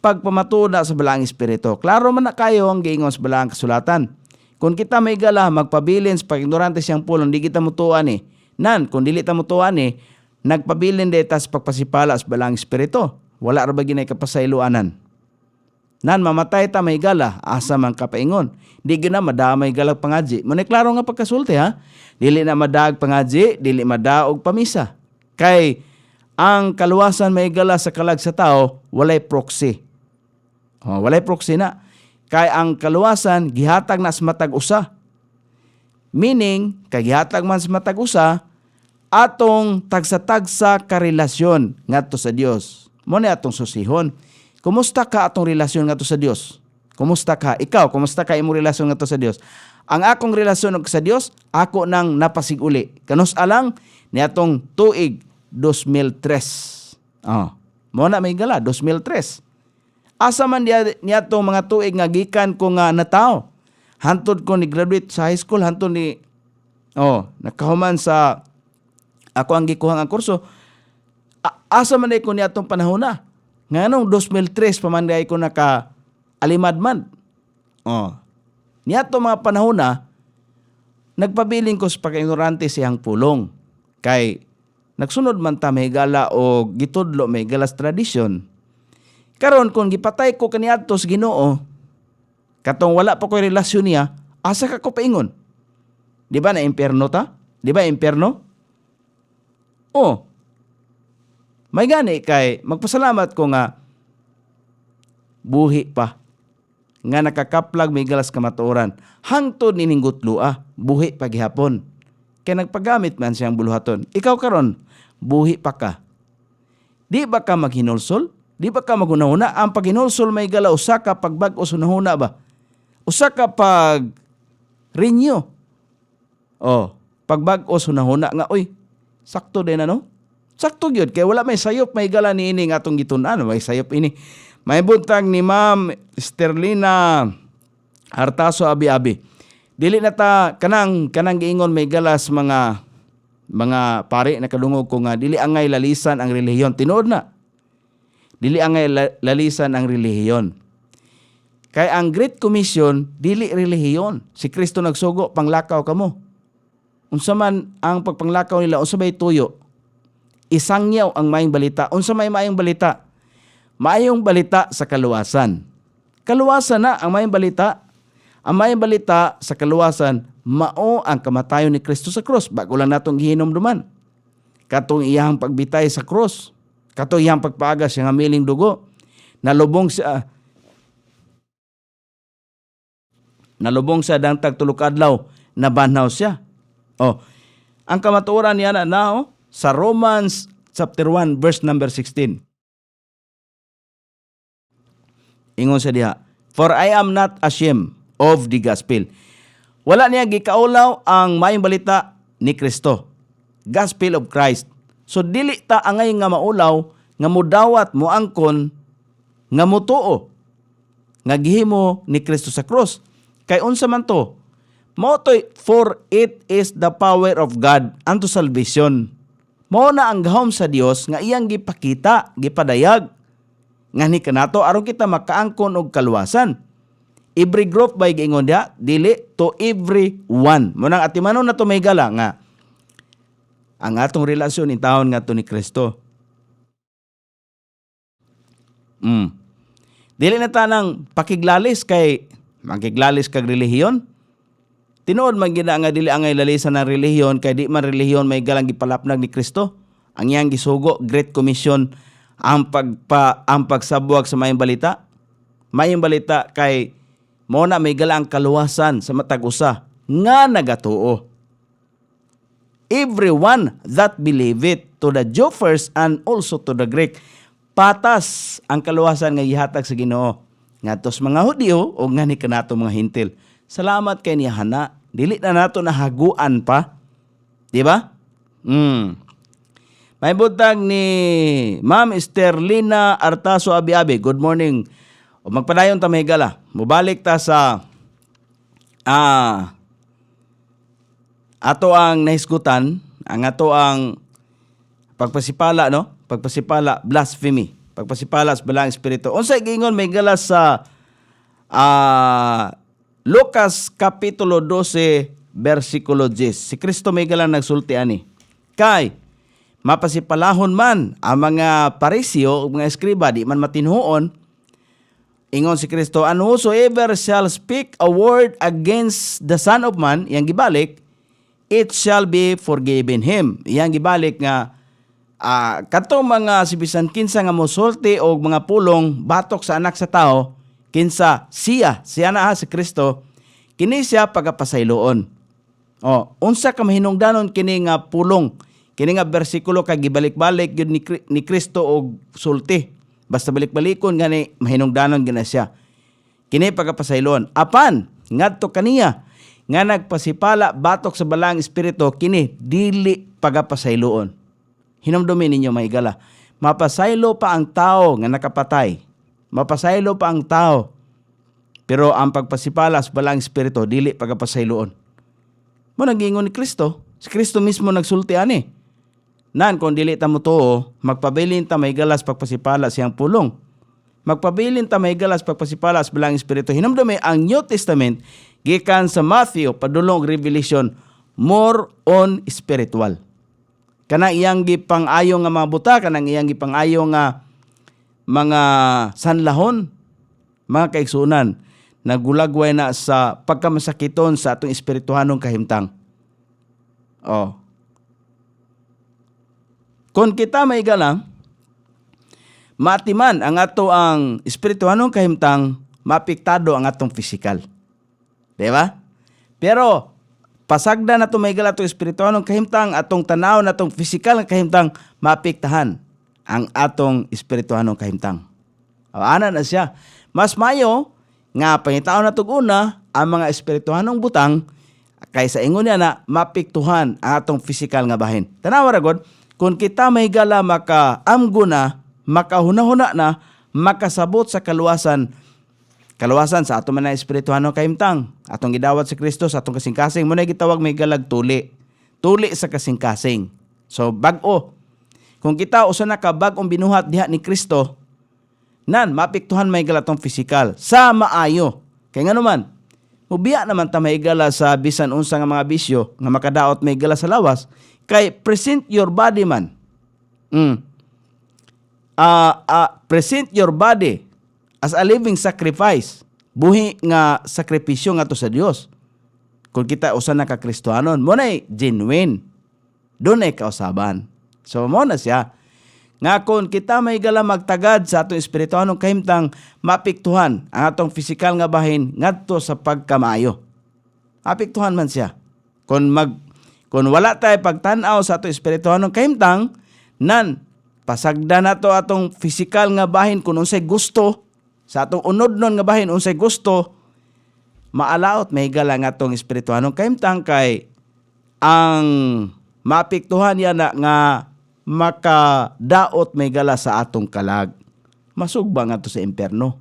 pagpamatuod na sa balang espiritu. Klaro man na kayo ang giingon sa balang kasulatan. Kung kita may gala magpabilin sa pag-ignorante siyang pulong, di kita mutuan eh. Nan, kung dili ta mutuan eh, nagpabilin deta sa pagpasipala sa balang espiritu. Wala ra ba ginay kapasayloanan. Nan, mamatay ta may gala, asa man kapaingon. Di gina madamay galag pangadji. Muna klaro nga pagkasulti ha. Dili na madag pangadji, dili madaog pamisa. Kay ang kaluwasan may gala sa kalag sa tao, walay proxy. Walay proxy na. Kay ang kaluwasan, gihatag na sa matag usa. Meaning, kay gihatag man sa matag usa, atong tagsa-tagsa karelasyon ngadto sa Dios. Muna atong susihon. Kumusta ka atong relasyon ngadto sa Dios? Kumusta ka? Ikaw, kumusta ka imong relasyon ngadto sa Dios? Ang akong relasyon sa Dios, ako nang napasiguli. Kanus alang ni atong tuig 2003. Muna may gala, 2003. Asa man niya itong mga tuig nga gikan ko nga nataw. Hantod ko ni graduate sa high school, hantod ni nakahuman sa ako ang gikuhang ang kurso. Asa man ko niya itong panahon na. Nga nung 2003 pamanday ko naka alimad man. Niya itong mga panahon na nagpabiling ko sa pagka-ignorante siyang pulong. Kay nagsunod man ta may gala o gitudlo may galas tradisyon. Karon kung gipatay ko kaniadto sa Ginoo, katong wala pa ko'y relasyon niya, asa ka ko paingon? Di ba na impyerno ta? Di ba impyerno? May gani kay magpasalamat ko nga buhi pa. Nga nakakaplag may galas kamatuoran. Hangtod ni ninggutlua, buhi pa gihapon. Kaya nagpagamit man siyang buluhaton. Ikaw karon, buhi pa ka. Di ba ka maghinulsol? Di ba ka magunahuna? Ang paghinulsol may gala, usa ka pagbag-o sunahuna ba? Usa ka pag renew. Pagbag-o sunahuna nga, sakto din ano? Sakto gyud kay wala may sayop may gala ni ini nga atong gitun-an, may sayop ini. May buntag ni Ma'am Sterlina Artaso abi-abi. Dili na ta kanang giingon may galas mga pare na kadungog ko nga dili angay lalisan ang relihiyon. Tinuod na. Dili angay lalisan ang relihiyon. Kay ang Great Commission dili relihiyon. Si Kristo nagsugo panglakaw kamo. Unsa man ang pagpanglakaw nila, unsa may tuyo? Isangyaw ang maayong balita. Unsa may maayong balita? Maayong balita sa kaluwasan. Kaluwasan na ang mayong balita. Ang mayong balita sa kaluwasan, mao ang kamatayon ni Kristo sa krus. Bago lang natong gihinomduman. Katong iyang pagbitay sa krus. Katong iyang pagpaagas sa miling dugo. Nalubong sa dangtag tulok adlaw, nabanhaw siya. Ang kamatuoran niya na sa Romans chapter 1 verse number 16. Ingon sa diha, "For I am not ashamed of the gospel." Wala niya gikaulaw ang mayong balita ni Kristo. Gospel of Christ. So dili ta angay nga maulaw, nga mudawat, moangkon, nga mutuo, nga gihimo ni Kristo sa krus. Kay unsa man to? Motoy, "For it is the power of God unto salvation." Mao na ang gahom sa Dios nga iyang gipakita, gipadayag. Nga ni kanato aron kita makaangkon og kaluwasan. Every group by giingon dia, dili to every one. Munang atimanon na to may gala nga ang atong relasyon intawon nga to ni Kristo. Dili na tanang pakiglalis kay magiglalis kag relihiyon. Tinuod man gid nga dili angay lalisan ng relihiyon kay di man relihiyon may galang gipalapnag ni Kristo. Ang iyang gisugo, Great Commission, ang pagsabwag sa mayong balita. Mayong balita kay mo na may galang kaluwasan sa matag usa nga nagatuo. Everyone that believe it, to the Jew first and also to the Greek. Patas ang kaluwasan nga gihatag sa Ginoo ngadto sa mga Hudiyo o nga ni kanato mga Hintil. Salamat kay niya hana. Dili na nato nahaguan pa. Di ba? May butang ni Ma'am Esterlina Artaso Abi-Abi. Good morning. O magpadayon ta may gala. Mubalik ta sa ato ang nahisgutan, ang ato ang pagpasipala, no? Pagpasipala, blasphemy. Pagpasipala sa balang espiritu. Unsay giingon may gala sa Lucas Kapitulo 12, versikulo 10. Si Kristo may gala nagsulti ani. Kay mapasipalahon man ang mga pariseo o mga eskriba, di man matinhuon, ingon si Kristo, "And whosoever shall speak a word against the Son of Man," yang gibalik, "it shall be forgiven him." Yang gibalik nga, katong mga sibisan kinsa nga mosulti o mga pulong batok sa anak sa tao, kinsa siya na si Kristo, kini siya pagapasayloon. Unsa ka mahinungdanon kini nga pulong, kini nga bersikulo kay gibalik-balik gyud ni Kristo og sulti. Basta balik-balikon gani mahinungdanon gina siya. Kini pagapasayloon. Apan ngadto kaniya nga nagpasipala batok sa balang espiritu, kini dili pagapasayloon. Hinumdumi ninyo maigala. Mapasaylo pa ang tao nga nakapatay. Mapasaylo pa ang tao. Pero ang pagpasipala sa balang espiritu dili pagapasayloon. Mo nagingon ni Kristo. Si Kristo mismo nagsulti ani. Nan kung dili ta mo tuo, magpabilin ta may galas pagpasipala siyang pulong. Magpabilin ta may galas pagpasipala sa balang espiritu. Hinumdumi ang New Testament gikan sa Matthew padulong Revelation, more on spiritual. Kana iyang gipang-ayo nga mga buta, kanang iyang gipang-ayo nga mga sanlahon, mga kaigsunan, nagulagway na sa pagkamasakiton sa atong espirituhanong kahimtang. Kung kita may galang, matiman ang ato ang espirituhanong kahimtang, mapiktado ang atong physical. Diba? Pero, pasagda na ito may gala itong espirituhanong kahimtang, atong tanaw na itong physical na kahimtang, mapiktahan ang atong espirituhanong kahimtang. Ana na siya. Mas mayo, nga pangitaon na itong una, ang mga espirituhanong butang, kaysa ingon niya na mapiktuhan ang atong physical nga bahin. Tanawa ragod, kung kita may gala makaamgo na, makahuna-huna na, makasabot sa kaluwasan sa atong mga espirituhanong kahimtang, atong gidawat si Kristo sa atong kasing-kasing, muna gitawag may galag tuli sa kasing-kasing. So bag-o, kung kita usa na ka bag-ong binuhat diha ni Kristo, nan mapiktuhan may galatong physical sa maayo. Kay nga naman, mubiya naman ta may gala sa bisan unsa nga mga bisyo nga makadaot may gala sa lawas, kay present your body man. Present your body as a living sacrifice. Buhi nga sakripisyo nga to sa Dios. Kung kita usa na ka Kristohanon, mo na genuine. Doon ay kausaban. So mo na siya. Nga kung kita may gala magtagad sa atong espirituhanong kahimtang mapiktuhan ang atong pisikal nga bahin ngadto sa pagkamayo. Apiktuhan man siya. Kung wala tayo pagtanaw sa atong espirituhanong kahimtang, nan pasagda na to atong pisikal nga bahin kung unsay gusto, sa atong unod nun nga bahin unsay gusto, maalaot may gala nga atong espirituhanong kahimtang kay ang mapiktuhan yan na nga makadaot may gala sa atong kalag. Masugba nga to sa impyerno.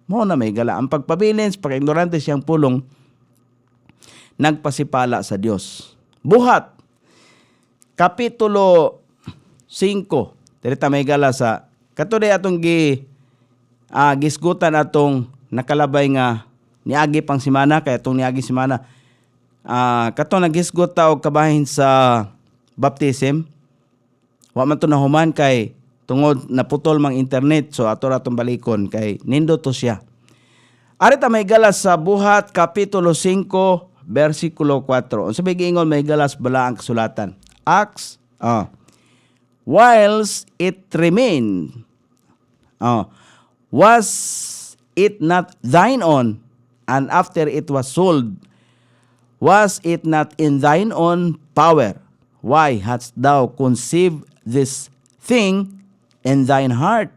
Mo na may gala. Ang pagpabilin, pag-ignorante siyang pulong, nagpasipala sa Dios. Buhat, Kapitulo 5. Dirita may gala sa, katuloy atong gisgutan atong nakalabay nga niagi pang simana, kaya itong niagi simana. Katong nagisgot ta og kabahin sa baptism, wa man to nahuman kay tungod naputol mang internet, so ato ratong balikon kay nindo to siya. Ari ta may galas sa Buhat Kapitulo 5 versikulo 4. Unsa may giingon may galas bala ang kasulatan? Acts, whilst it remained, was it not thine own, and after it was sold, was it not in thine own power? Why hast thou conceived this thing in thine heart?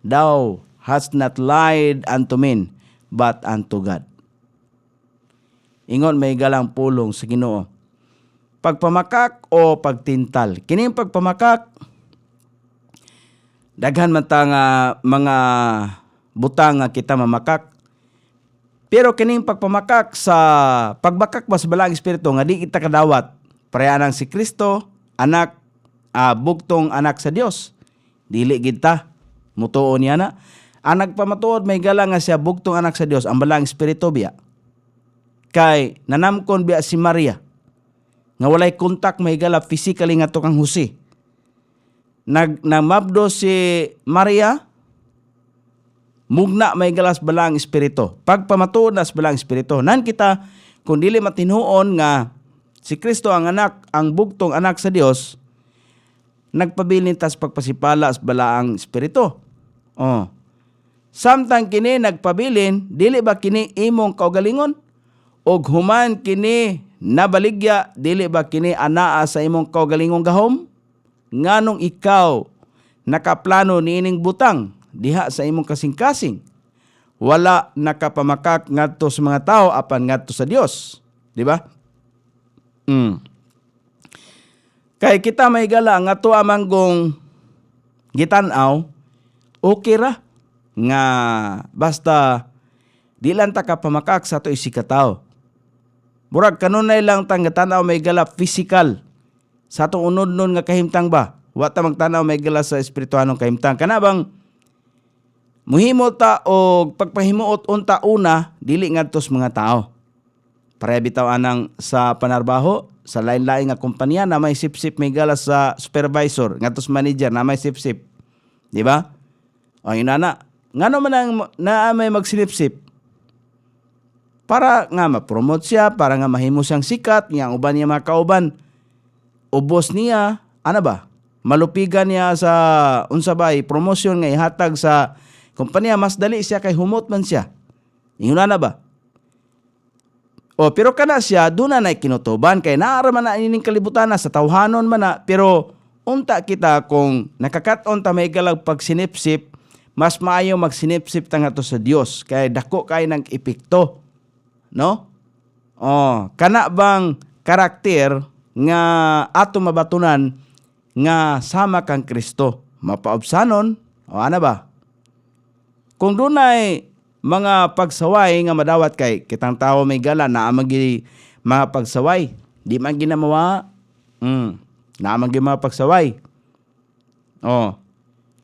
Thou hast not lied unto men, but unto God. Ingon may galang pulong sa Ginoo. Pagpamakak o pagtintal. Kining pagpamakak, daghan man ta nga mga butang nga kita mamakak. Pero kining pagpamakak sa pagbakak mas balang espiritu nga di kita kadawat. Pareha si Kristo, anak, bugtong anak sa Dios. Dili kita, mutuon niya na. Ang nagpamatuod may gala nga siya bugtong anak sa Dios, ang balang espiritu biya. Kay nanamkon biya si Maria, nga walay kontak may gala physically nga to kang Jose. Namabdo si Maria, mugna may galas balang espiritu. Pagpamatuod nas balang espiritu. Nan kita, kung dili matinuon nga si Kristo ang anak, ang bugtong anak sa Dios, nagpabilin tas pagpasipala as balaang espiritu. Samtang kini nagpabilin, dili ba kini imong kaugalingon? Og human kini nabaligya, dili ba kini anaa sa imong kaugalingong gahom? Nganong ikaw nakaplano niining butang diha sa imong kasing-kasing? Wala nakapamakak ngadto sa mga tao apan ngadto sa Dios, di ba? Kay kita may gala nga to amanggong gitan-aw, okay ra nga basta di lang ta kapamakak sa to isikataw. Murag kanunay lang tang tanaw may gala physical sa atong unod-non nga kahimtang ba. Wa ta magtanaw may gala sa espirituhanong kahimtang. Kana bang muhimo ta og pagpahimuot unta una dili ngadto sa mga tao. Pareha bitaw anang sa panarbaho sa lain-lain nga kompanya na may sip-sip may gala sa supervisor ngadto sa manager na may sip-sip. Di ba? O inana, ngano man ang na may magsinip-sip? Para nga ma-promote siya, para nga mahimo siyang sikat, nga uban niya mga kauban. Ubos niya, ano ba? Malupigan niya sa unsabay promotion nga ihatag sa kompanya, mas dali siya kay humot man siya. Ingon na ba? Pero kana siya, doon na kinutuban kay naaraman na ining kalibutan na sa tawhanon man na. Pero unta kita kung nakakaton ta may galag pag sinipsip, mas maayo magsinipsip ta nga to sa Dios kay dako kay nang epekto. No? Kana bang karakter nga ato mabatunan nga sama kang Kristo? Mapaobsanon? O ano ba? Kung dunay mga pagsaway nga madawat kay kitang tao may gala na amagi mga pagsaway, di man ginamawa. Na amagi mga pagsaway.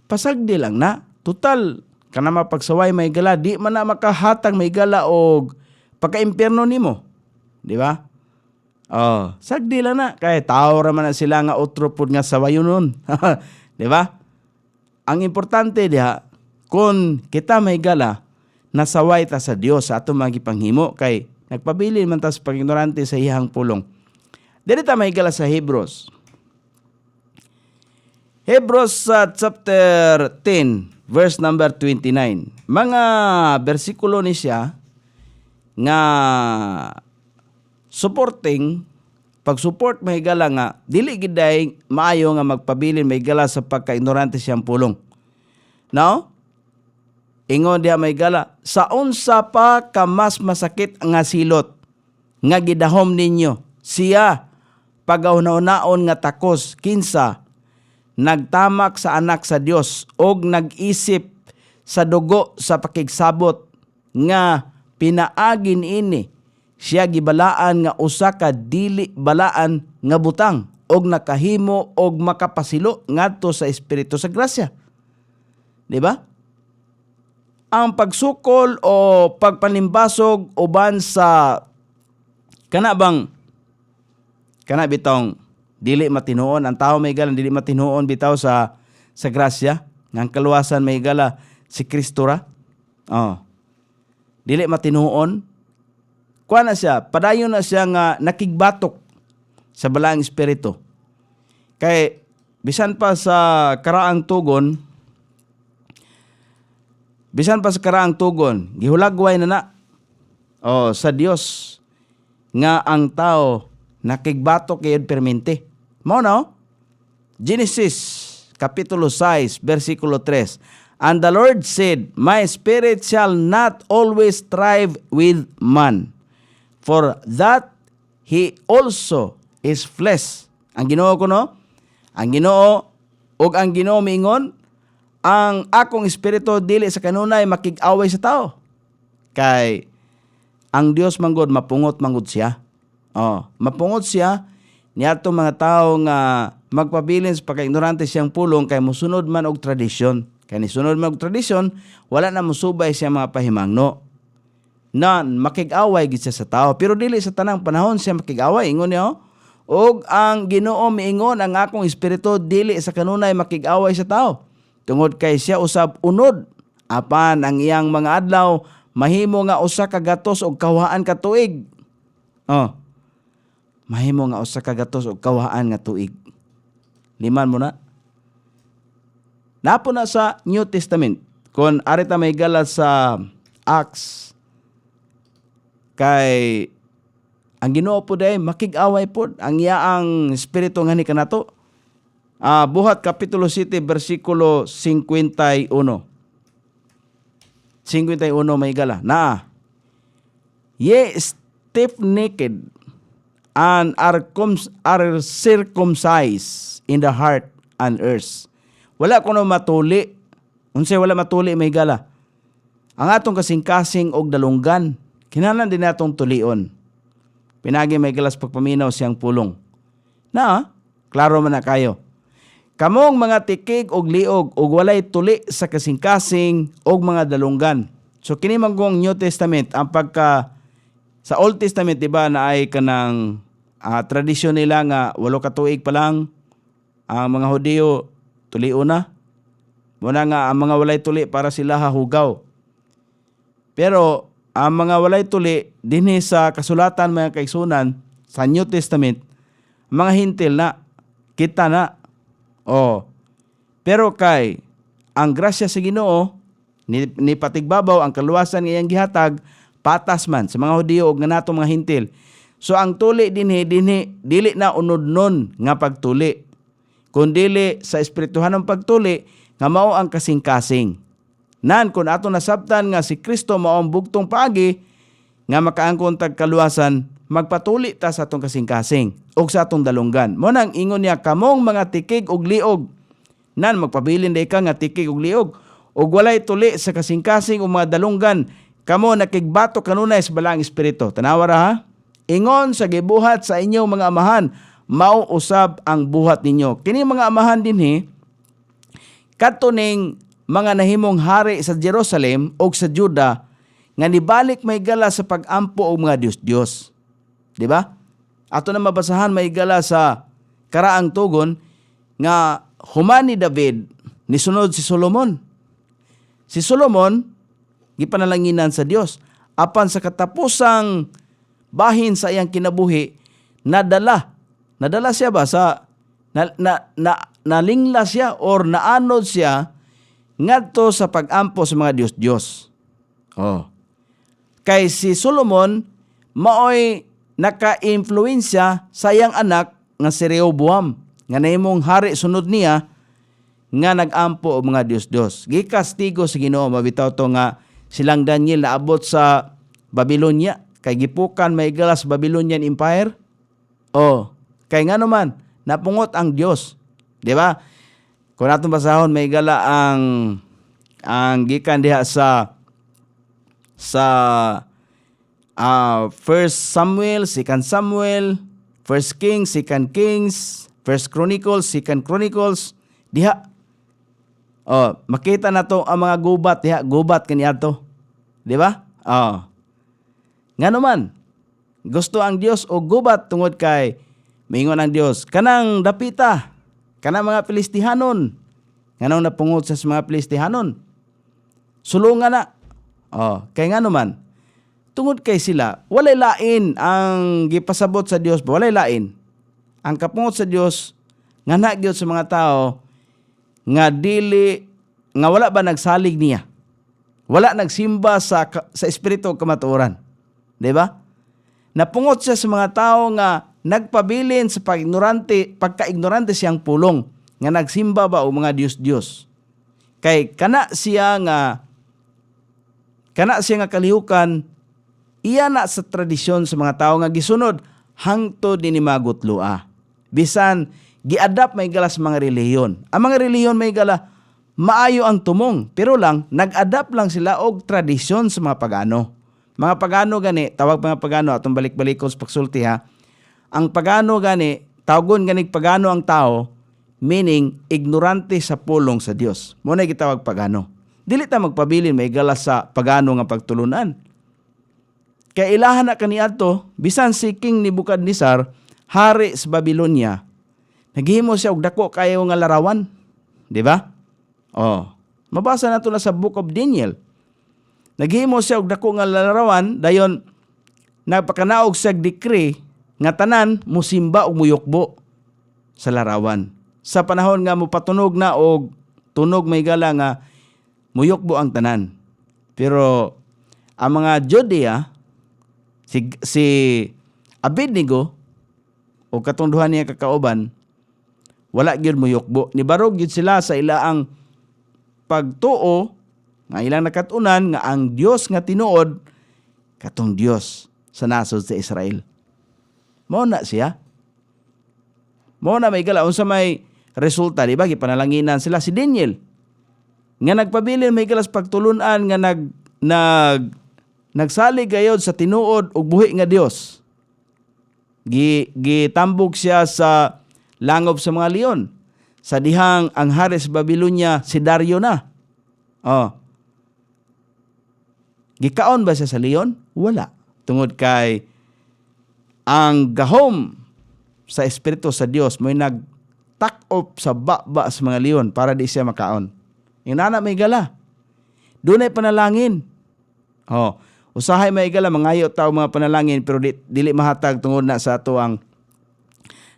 Pasagdi lang na. Total, kana mapagsaway may gala, di man na makahatag may gala og pagka-impyerno nimo. Di ba? Sagdi lang na. Kaya tao raman na sila nga utropod nga sawayon nun. Di ba? Ang importante diha, kung kita may gala, nasaway ta sa Dios sa ato mga gipanghimo kay nagpabilin man ta sa pag-ignorante sa iyang pulong. Dili ta mahigala sa Hebrews. Hebrews chapter 10 verse number 29. Mga bersikulo ni siya nga supporting pag-support mahigala nga dili giday maayo nga magpabilin mahigala sa pagka-ignorante siyang pulong. Now, ingon diha mahigala, sa unsa pa ka mas masakit nga silot nga gidahom ninyo siya pagauna-unaon nga takos kinsa nagtamak sa anak sa Dios og nag-isip sa dugo sa pakigsabot nga pinaagin ini siya gibalaan nga usa ka dili balaan nga butang og nakahimo og makapasilo ngadto sa espiritu sa grasya. Di ba? Ang pagsukol o pagpanimbasog uban sa kana bitong dili matinuon ang tao may galan dili matinuon bitaw sa grasya ngang kaluwasan may gala si Kristo ra. Dili matinuon. Kuha na siya, padayon na siya nga nakigbatok sa balaang espiritu. Kay bisan pa sa karaang tugon, gihulagway na sa Dios nga ang tao nakigbatok kayod permente. Mao na Genesis kapitulo 6 versikulo 3. And the Lord said, my spirit shall not always strive with man, for that he also is flesh. Ang Ginoo ko ang Ginoo ug ang Ginoo miingon, ang akong espiritu dili sa kanunay makig-away sa tao. Kay ang Dios manggod mapungot manggod siya. Mapungot siya niadto mga tao nga magpabilin sa pagka-ignorante siyang pulong kay mosunod man og tradisyon. Kay ni sunod man og tradisyon, wala na mosubay siya mga pahimangno. Na makig-away gid siya sa tao, pero dili sa tanang panahon siya makig-away. Ingon niya, og ang Ginoo miingon, ang akong espiritu dili sa kanunay makig-away sa tao. Tungod kay siya usab unod, apan ang iyang mga adlaw mahimo nga usa ka gatos og kawhaan ka tuig. Mahimo nga usa ka gatos og kawhaan nga tuig. Liman mo na. Napo na sa New Testament. Kung arita may gala sa Acts, kay ang Ginoo po day makig-away po ang iyaang espiritu nga ni kanato. Buhat kapitulo 7 bersikulo 51. 51 may gala na ye stiff-necked and are circumcised in the heart and ears. Wala kuno matuli. Unsay wala matuli may gala. Ang atong kasing-kasing og dalunggan kinahanglan din natong tulion. Pinagi may galas pagpaminaw siyang pulong. Klaro man na kayo. Kamong mga tikig og liog og walay tuli sa kasing-kasing og mga dalunggan. So kini manggong New Testament ang pagka sa Old Testament diba na ay kanang tradisyon nila nga 8 ka tuig pa lang ang mga Hudiyo tulion na. Muna nga ang mga walay tuli para sila hahugaw. Pero ang mga walay tuli dinhi sa kasulatan mga kaigsunan sa New Testament, mga hintil na kita na. Pero kay ang grasya sa Ginoo ni patigbabaw ang kaluwasan nga iyang gihatag patas man sa mga Hudiyo ug nga natong mga hintil. So ang tuli dinhi dili na unodnon nga pagtuli, kundi sa espirituhanong pagtuli nga mao ang kasing-kasing. Nan kung ato nasabtan nga si Kristo mao ang bugtong paagi nga makaangkon tag kaluwasan, magpatuli ta sa atong kasing-kasing ug sa atong dalunggan. Mo nang ingon niya kamong mga tikig ug liog. Nan magpabilin day ka nga tikig ug liog ug walay tuli sa kasing-kasing ug mga dalunggan, kamo nakigbato kanunay sa balaang espiritu. Tanawa ra ha? Ingon sa gibuhat sa inyong mga amahan, mao usab ang buhat ninyo. Kini mga amahan dinhi kadto ning mga nahimong hari sa Jerusalem o sa Juda nga nibalik may gala sa pag-ampo og mga Diyos-Diyos. Di ba? Ato na mabasahan may gala sa karaang tugon nga human ni David nisunod si Solomon. Si Solomon gipanalanginan sa Dios. Apan sa katapusang bahin sa iyang kinabuhi, nadala siya ba sa nalingla siya or naanod siya ngadto sa pag-ampo sa mga Diyos-Diyos. Kay si Solomon maoy naka-influensya sa iyang anak nga si Rehoboam nga nahimong hari sunod niya nga nag-ampo og mga Diyos-Diyos. Gikastigo sa Ginoo mabitaw to nga silang Daniel naabot sa Babylonia kay gipukan may galas Babylonian Empire. Kay nga naman napungot ang Dios, di ba? Kung atong basahon may gala ang gikan diha sa First Samuel, Second Samuel, First Kings, Second Kings, First Chronicles, Second Chronicles, diha. Makita na to ang mga gubat diha, gubat kaniadto. Di ba? Nga naman, gusto ang Dios o gubat tungod kay mingon ang Dios, kanang dapita, kanang mga Pilistihanon, kanang napungot sa mga Pilistihanon. Sulungan na. Kay nga naman, tungod kay sila, walay lain ang gipasabot sa Dios, walay lain. Ang kapungot sa Dios nga nagyod sa mga tao nga dili nga wala ba nagsalig niya. Wala nagsimba sa espiritu kamatuoran. Di ba? Napungot siya sa mga tao nga nagpabilin sa pagka-ignorante siyang pulong nga nagsimba ba o mga Diyos-Diyos. Kay kana siya nga kalihukan iya na sa tradisyon sa mga tao nga gisunod hangtod ni magutlua. Bisan gi-adapt may gala sa mga relihiyon. Ang mga relihiyon may gala maayo ang tumong, pero lang nag-adapt lang sila og tradisyon sa mga pagano. Mga pagano gani, tawag mga pagano atong balik-balikon sa pagsulti ha. Ang pagano gani, tawagon gani pagano ang tao, meaning ignorante sa pulong sa Dios. Muna gitawag pagano. Dili ta magpabilin may gala sa pagano nga pagtulunan. Kaya ilahan na kaniadto, bisan si King Nebuchadnezzar, hari sa Babylonia, naghimo siya og dako kayo nga larawan. Di ba? Mabasa na ito na sa Book of Daniel. Naghimo siya og dako nga larawan, dayon nagpakanaog siya decree nga tanan musimba og muyokbo sa larawan. Sa panahon nga mopatunog na og tunog may gala nga muyokbo ang tanan. Pero ang mga Judea, si Abednego o katungduhan niya kakauban, wala gyud muyokbo. Nibarog gyud sila sa ilaang pagtuo nga ilang nakatunan nga ang Dios nga tinuod katong Dios sa nasod sa Israel. Mao na siya. Mao na may gala unsa may resulta, di ba? Gipanalanginan sila si Daniel nga nagpabilin may galas pagtulunan nga nagsalig gayod sa tinuod ug buhi nga Dios. Gitambog siya sa langob sa mga leon. Sa dihang ang hari sa Babylonia si Dario na. Gikaon ba siya sa leon? Wala. Tungod kay ang gahom sa espiritu sa Dios may nag-takop sa baba sa mga leon para di siya makaon. Yung nana may gala. Doon ay panalangin. Usahay may gala, mangayo tao mga panalangin pero dili mahatag tungod na sa ato ang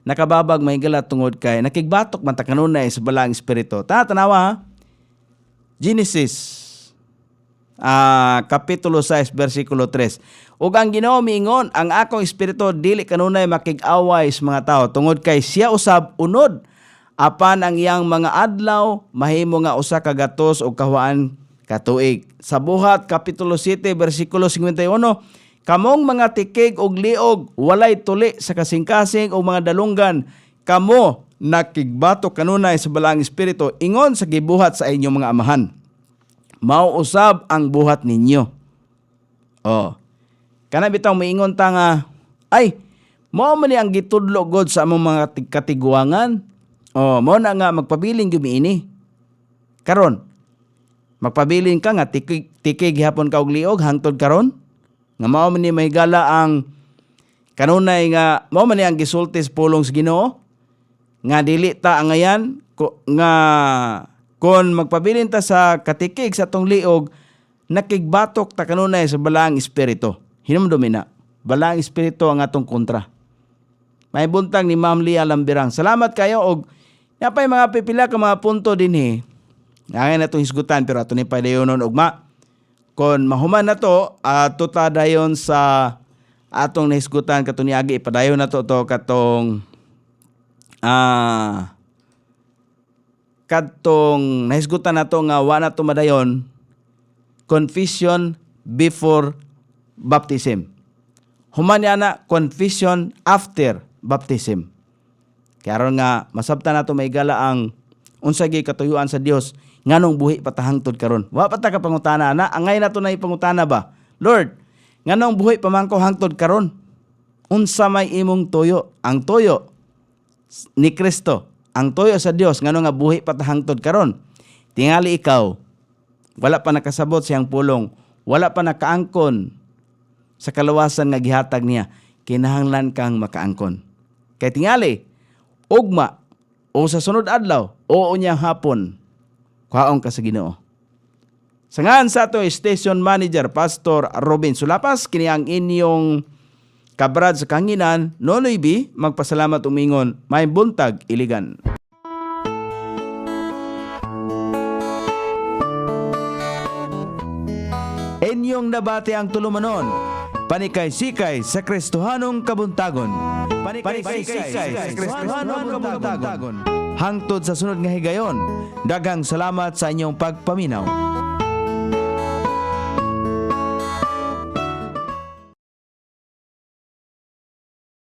nakababag may gala tungod kay nakigbatok man ta kanunay sa balang espiritu. Tanawa ha? Genesis Kapitulo 6 versikulo 3. Ug ang Ginoo miingon, ang akong espiritu dili kanunay makig-away sa mga tao tungod kay siya usab unod apan ang iyang mga adlaw mahimo nga usa ka gatos og kahawaan katuig. Sa Buhat Kapitulo 7 versikulo 51, kamong mga tikig og liog walay tuli sa kasing-kasing og mga dalunggan, kamo nakigbatok kanunay sa balang espiritu ingon sa gibuhat sa inyong mga amahan. Mao usab ang buhat ninyo. Kana bitaw miingon ta nga ay mao man ni ang gitudlo god sa among mga katiguangan. Mao na nga magpabiling gumiini. Karon magpabilin ka nga tikig hapon ka og liog hangtod karon nga mao man ni may gala ang kanunay nga mao man ni ang gisulti sa pulong sa Ginoo nga dili ta angayan nga kon magpabilin ta sa katikig sa tong liog nakigbatok ta kanunay sa balaang espiritu. Hinumdumi na. Balaang espiritu ang atong kontra. May buntag ni Ma'am Lia Lambirang. Salamat kayo og napay mga pipila ka mga punto din Ngayon na itong hisgutan pero ato ni padayonon ugma. Kung mahuman na to, ato ta dayon sa atong nahisgutan katong niagi ipadayon na to katong katong nahisgutan na to nga wa na to madayon confession before baptism. Human na confession after baptism. Kaya ron nga masabtan nato may gala ang unsay katuyuan sa Dios nganong buhi patahangtod karon. Wa pa ta ka pangutana na angay nato na ipangutana ba? Lord, nganong buhi pamangko hangtod karon? Unsa may imong tuyo? Ang tuyo ni Kristo, ang tuyo sa Dios ngano nga buhi patahangtod karon. Tingali ikaw wala pa nakasabot siyang pulong, wala pa nakaangkon sa kaluwasan nga gihatag niya, kinahanglan kang makaangkon. Kay tingali, ugma o sa sunod adlaw o unyang hapon, kuhaon ka sa Ginoo. Sangan sa ato station manager Pastor Robin Sulapas, kini ang inyong kabrad sa kanginan, Nonoy B, magpasalamat umingon, may buntag iligan. Inyong nabati ang tulumanon, panikay-sikay sa Kristohanong kabuntagon. Panikay-sikay sa Kristohanong kabuntagon. Hangtod sa sunod nga higayon, daghang salamat sa inyong pagpaminaw.